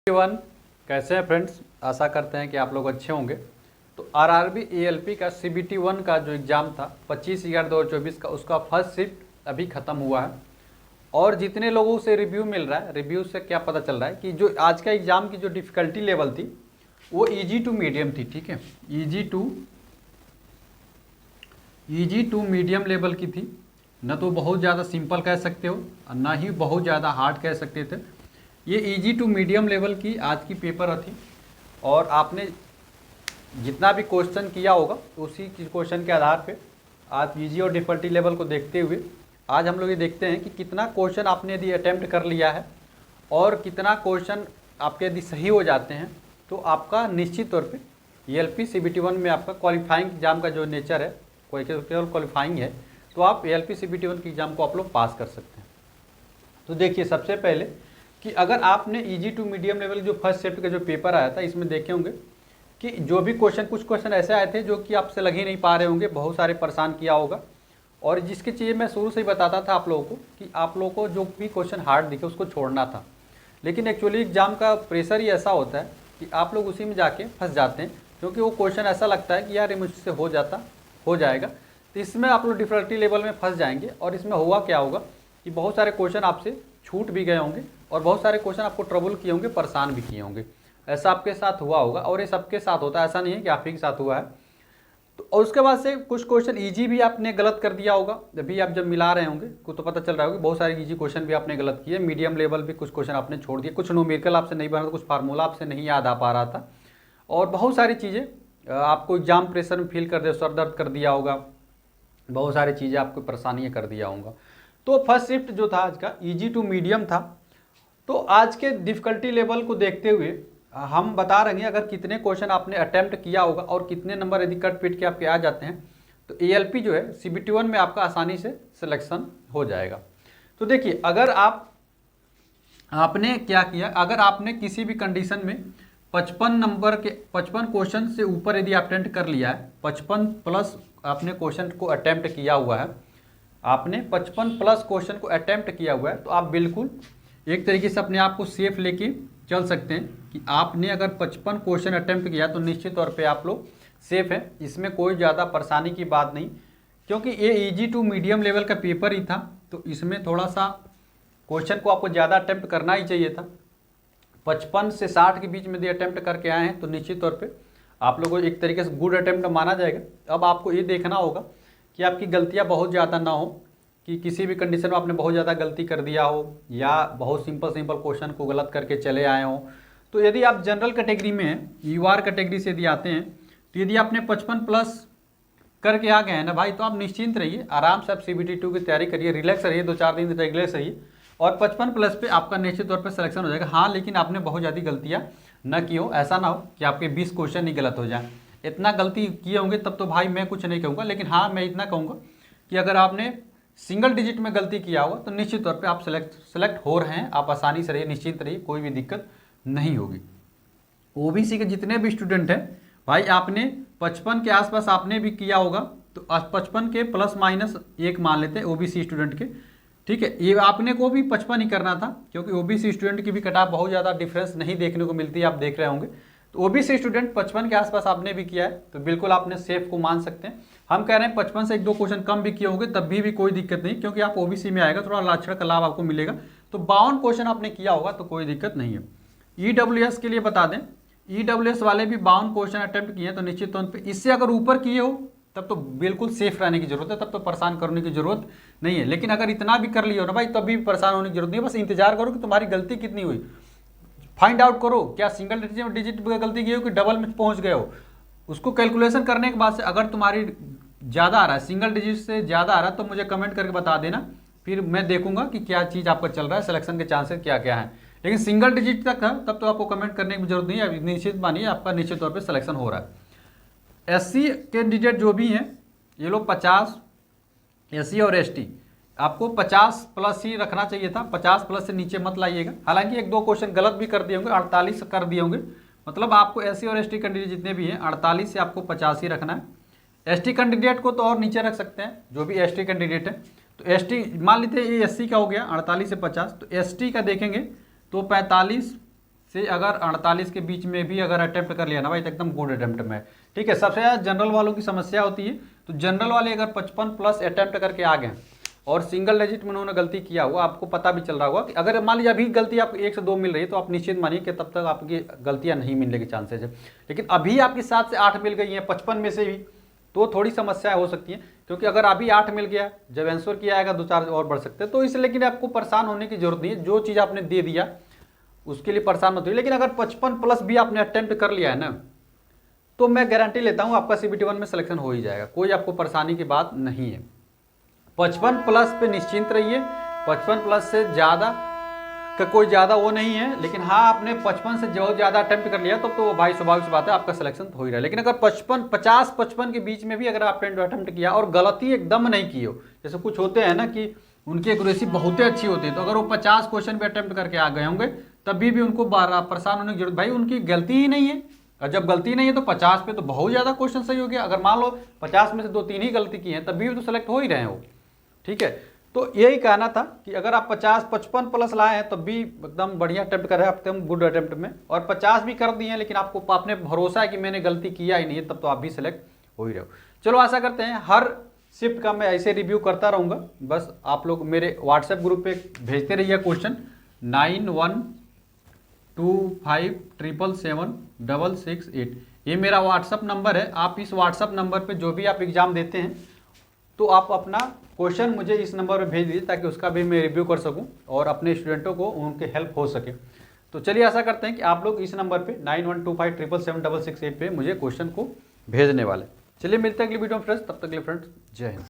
One कैसे हैं friends. आशा करते हैं कि आप लोग अच्छे होंगे। तो आरआरबी एएलपी का सीबीटी 1 का जो एग्ज़ाम था 25/11/2024 का, उसका फर्स्ट शिफ्ट अभी ख़त्म हुआ है। और जितने लोगों से रिव्यू मिल रहा है, रिव्यू से क्या पता चल रहा है कि जो आज का एग्ज़ाम की जो डिफ़िकल्टी लेवल थी वो ईजी टू मीडियम थी। ठीक है, ईजी टू मीडियम लेवल की थी। न तो बहुत ज़्यादा सिंपल कह सकते हो और ना ही बहुत ज़्यादा हार्ड कह सकते थे। ये इजी टू मीडियम लेवल की आज की पेपर थी। और आपने जितना भी क्वेश्चन किया होगा उसी क्वेश्चन के आधार पे आज इजी और डिफ़िकल्टी लेवल को देखते हुए आज हम लोग ये देखते हैं कि कितना क्वेश्चन आपने यदि अटैम्प्ट कर लिया है और कितना क्वेश्चन आपके यदि सही हो जाते हैं तो आपका निश्चित तौर पे एएलपी सीबीटी 1 में आपका क्वालिफाइंग एग्जाम का जो नेचर है, कोई केवल क्वालिफाइंग है, तो आप एएलपी सीबीटी 1 की एग्ज़ाम को आप लोग पास कर सकते हैं। तो देखिए, सबसे पहले कि अगर आपने इजी टू मीडियम लेवल जो फर्स्ट शिफ्ट का जो पेपर आया था इसमें देखे होंगे कि जो भी क्वेश्चन, कुछ क्वेश्चन ऐसे आए थे जो कि आपसे लग ही नहीं पा रहे होंगे, बहुत सारे परेशान किया होगा। और जिसकी चीज़ें मैं शुरू से ही बताता था आप लोगों को कि आप लोगों को जो भी क्वेश्चन हार्ड दिखे उसको छोड़ना था। लेकिन एक्चुअली एग्जाम का प्रेशर ही ऐसा होता है कि आप लोग उसी में जाके फंस जाते हैं, क्योंकि वो क्वेश्चन ऐसा लगता है कि यार ये मुझसे हो जाएगा। तो इसमें आप लोग डिफ़िकल्टी लेवल में फंस जाएंगे। और इसमें हुआ क्या होगा कि बहुत सारे क्वेश्चन आपसे छूट भी गए होंगे और बहुत सारे क्वेश्चन आपको ट्रबल किए होंगे, परेशान भी किए होंगे। ऐसा आपके साथ हुआ होगा और ये सबके साथ होता है, ऐसा नहीं है कि आप ही के साथ हुआ है। तो और उसके बाद से कुछ क्वेश्चन इजी भी आपने गलत कर दिया होगा। अभी आप जब मिला रहे होंगे तो पता चल रहा होगा बहुत सारे इजी क्वेश्चन भी आपने गलत किए। मीडियम लेवल भी कुछ क्वेश्चन आपने छोड़ दिए, कुछ न्यूमेरिकल आपसे नहीं बना था, कुछ फार्मूला आपसे नहीं याद आ पा रहा था और बहुत सारी चीज़ें आपको एग्जाम प्रेशर में फील कर दे, सर दर्द कर दिया होगा, बहुत सारी चीज़ें आपको परेशानियाँ कर दिया होगा। तो फर्स्ट शिफ्ट जो था आज का इजी टू मीडियम था। तो आज के डिफ़िकल्टी लेवल को देखते हुए हम बता रहे हैं अगर कितने क्वेश्चन आपने अटेम्प्ट किया होगा और कितने नंबर यदि कट पीट के आपके आ जाते हैं तो एएलपी जो है सीबीटी 1 में आपका आसानी से सिलेक्शन हो जाएगा। तो देखिए, अगर आपने क्या किया, अगर आपने किसी भी कंडीशन में 55 क्वेश्चन से ऊपर यदि अटेम्प्ट कर लिया है, 55 प्लस आपने क्वेश्चन को अटेम्प्ट किया हुआ है, आपने 55 प्लस क्वेश्चन को अटेम्प्ट किया हुआ है, तो आप बिल्कुल एक तरीके से अपने आप को सेफ लेके चल सकते हैं कि आपने अगर 55 क्वेश्चन अटेम्प्ट किया तो निश्चित तौर पे आप लोग सेफ हैं। इसमें कोई ज़्यादा परेशानी की बात नहीं, क्योंकि ये इजी टू मीडियम लेवल का पेपर ही था। तो इसमें थोड़ा सा क्वेश्चन को आपको ज़्यादा अटेम्प्ट करना ही चाहिए था। 55 से 60 के बीच में यदि अटेम्प्ट करके आए हैं तो निश्चित तौर पर आप लोगों को एक तरीके से गुड अटेम्प्ट माना जाएगा। अब आपको ये देखना होगा कि आपकी गलतियाँ बहुत ज़्यादा ना हो, कि किसी भी कंडीशन में आपने बहुत ज़्यादा गलती कर दिया हो या बहुत सिंपल क्वेश्चन को गलत करके चले आए हो। तो यदि आप जनरल कैटेगरी में हैं, यूआर कैटेगरी से यदि आते हैं, तो यदि आपने 55 प्लस करके आ गए हैं ना भाई, तो आप निश्चिंत रहिए, आराम से आप सीबीटी 2 की तैयारी करिए, रिलैक्स रहिए, 2-4 दिन रिलैक्स रहिए और 55 प्लस पे आपका निश्चित तौर पर सिलेक्शन हो जाएगा। हाँ, लेकिन आपने बहुत ज़्यादा गलतियाँ न की हो, ऐसा ना हो कि आपके 20 क्वेश्चन ही गलत हो जाए। इतना गलती किए होंगे तब तो भाई मैं कुछ नहीं कहूँगा, लेकिन हाँ मैं इतना कहूँगा कि अगर आपने सिंगल डिजिट में गलती किया होगा तो निश्चित तौर पे आप सेलेक्ट हो रहे हैं। आप आसानी से रहिए, निश्चिंत रहिए, कोई भी दिक्कत नहीं होगी। ओबीसी के जितने भी स्टूडेंट हैं भाई, आपने 55 के आसपास आपने भी किया होगा, तो 55 के प्लस माइनस 1 मान लेते हैं ओबीसी स्टूडेंट के। ठीक है, ये आपने को भी 55 ही करना था, क्योंकि ओबीसी स्टूडेंट की भी कट ऑफ बहुत ज़्यादा डिफरेंस नहीं देखने को मिलती है, आप देख रहे होंगे। तो ओबीसी स्टूडेंट 55 के आसपास आपने भी किया है तो बिल्कुल आपने सेफ को मान सकते हैं। हम कह रहे हैं 55 से 1-2 क्वेश्चन कम भी किए होंगे तब भी कोई दिक्कत नहीं, क्योंकि आप ओबीसी में आएगा, थोड़ा लाछड़ का लाभ आपको मिलेगा। तो 52 क्वेश्चन आपने किया होगा तो कोई दिक्कत नहीं है। ईडब्ल्यूएस के लिए बता दें, ईडब्ल्यूएस वाले भी 52 क्वेश्चन अटेम्प्ट किए हैं, तो निश्चित तौर पर इससे अगर ऊपर किए हो तब तो बिल्कुल सेफ रहने की जरूरत है, तब तो परेशान करने की जरूरत नहीं है। लेकिन अगर इतना भी कर लियो ना भाई, तब भी परेशान होने की जरूरत नहीं है। बस इंतजार करो कि तुम्हारी गलती कितनी हुई, फाइंड आउट करो, क्या सिंगल डिजिट में गलती की हो कि डबल में पहुंच गए हो। उसको कैलकुलेशन करने के बाद से अगर तुम्हारी ज़्यादा आ रहा है, सिंगल डिजिट से ज़्यादा आ रहा है, तो मुझे कमेंट करके बता देना, फिर मैं देखूंगा कि क्या चीज़ आपका चल रहा है, सिलेक्शन के चांसेस क्या क्या हैं। लेकिन सिंगल डिजिट तक है तब तो आपको कमेंट करने की जरूरत नहीं है, निश्चित मानिए आपका निश्चित तौर पर सिलेक्शन हो रहा है। एससी कैंडिडेट जो भी हैं ये लोग 50, एससी और एसटी आपको 50 प्लस ही रखना चाहिए था, 50 प्लस से नीचे मत लाइएगा। हालांकि 1-2 क्वेश्चन गलत भी कर दिए होंगे, 48 कर दिए होंगे, मतलब आपको एससी और एसटी कैंडिडेट जितने भी हैं 48 से आपको 50 ही रखना है। एसटी कैंडिडेट को तो और नीचे रख सकते हैं, जो भी एसटी कैंडिडेट है। तो एसटी मान लेते हैं ये एससी का हो गया 48 से 50, तो एसटी का देखेंगे तो 45 से अगर 48 के बीच में भी अगर अटेम्प्ट कर लिया ना भाई तो एकदम गुड अटेम्प्ट में है। ठीक है, सबसे ज़्यादा जनरल वालों की समस्या होती है। तो जनरल वाले अगर 55 प्लस अटेम्प्ट करके आ गए और सिंगल डिजिट में उन्होंने गलती किया हुआ, आपको पता भी चल रहा होगा कि अगर मान लीजिए अभी गलती आपको 1 से 2 मिल रही है तो आप निश्चित मानिए कि तब तक आपकी गलतियां नहीं मिलने के चांसेस है। लेकिन अभी आपकी 7 से 8 मिल गई हैं 55 में से भी, तो थोड़ी समस्याएं हो सकती हैं, क्योंकि अगर अभी 8 मिल गया, जब आंसर किया आएगा 2-4 और बढ़ सकते हैं। तो इसलिए लेकिन आपको परेशान होने की जरूरत नहीं है, जो चीज़ आपने दे दिया उसके लिए परेशान मत होइए। लेकिन अगर 55 प्लस भी आपने अटेम्प्ट कर लिया है ना, तो मैं गारंटी लेता हूँ आपका CBT 1 में सिलेक्शन हो ही जाएगा, कोई आपको परेशानी की बात नहीं है। 55 प्लस पे निश्चिंत रहिए, 55 प्लस से ज़्यादा का कोई ज़्यादा वो नहीं है। लेकिन हाँ, आपने 55 से जो ज़्यादा अटेम्प्ट कर लिया तब तो भाई स्वाभाविक सी बात है आपका सिलेक्शन हो ही रहा है। लेकिन अगर 50-55 के बीच में भी अगर आपने अटेम्प्ट किया और गलती एकदम नहीं की हो, जैसे कुछ होते हैं ना कि उनकी एक्यूरेसी बहुत ही अच्छी होती है, तो अगर वो 50 क्वेश्चन भी अटेम्प्ट करके आ गए होंगे तभी भी उनको परेशान होने की जरूरत, भाई उनकी गलती ही नहीं है। और जब गलती नहीं है तो 50 पे तो बहुत ज़्यादा क्वेश्चन सही हो गया। अगर मान लो 50 में से 2-3 ही गलती की हैं तभी भी तो सेलेक्ट हो ही रहे हैं वो। ठीक है, तो यही कहना था कि अगर आप 50-55 प्लस लाए हैं तब भी एकदम बढ़िया अटेम्प्ट कर रहे हैं, एकदम गुड अटेम्प्ट में, और 50 भी कर दिए हैं लेकिन आपको आपने भरोसा है कि मैंने गलती किया ही नहीं है, तब तो आप भी सेलेक्ट हो ही रहे हो। चलो आशा करते हैं हर शिफ्ट का मैं ऐसे रिव्यू करता रहूँगा। बस आप लोग मेरे व्हाट्सएप ग्रुप पे भेजते रहिए क्वेश्चन 9125777668। ये मेरा व्हाट्सएप नंबर है। आप इस व्हाट्सएप नंबर पे जो भी आप एग्ज़ाम देते हैं तो आप अपना क्वेश्चन मुझे इस नंबर पर भेज दीजिए, ताकि उसका भी मैं रिव्यू कर सकूं और अपने स्टूडेंटों को उनके हेल्प हो सके। तो चलिए आशा करते हैं कि आप लोग इस नंबर पे 9125777668 पे मुझे क्वेश्चन को भेजने वाले। चलिए मिलते हैं अगली वीडियो में फ्रेंड्स, तब तक के लिए फ्रेंड्स जय हिंद।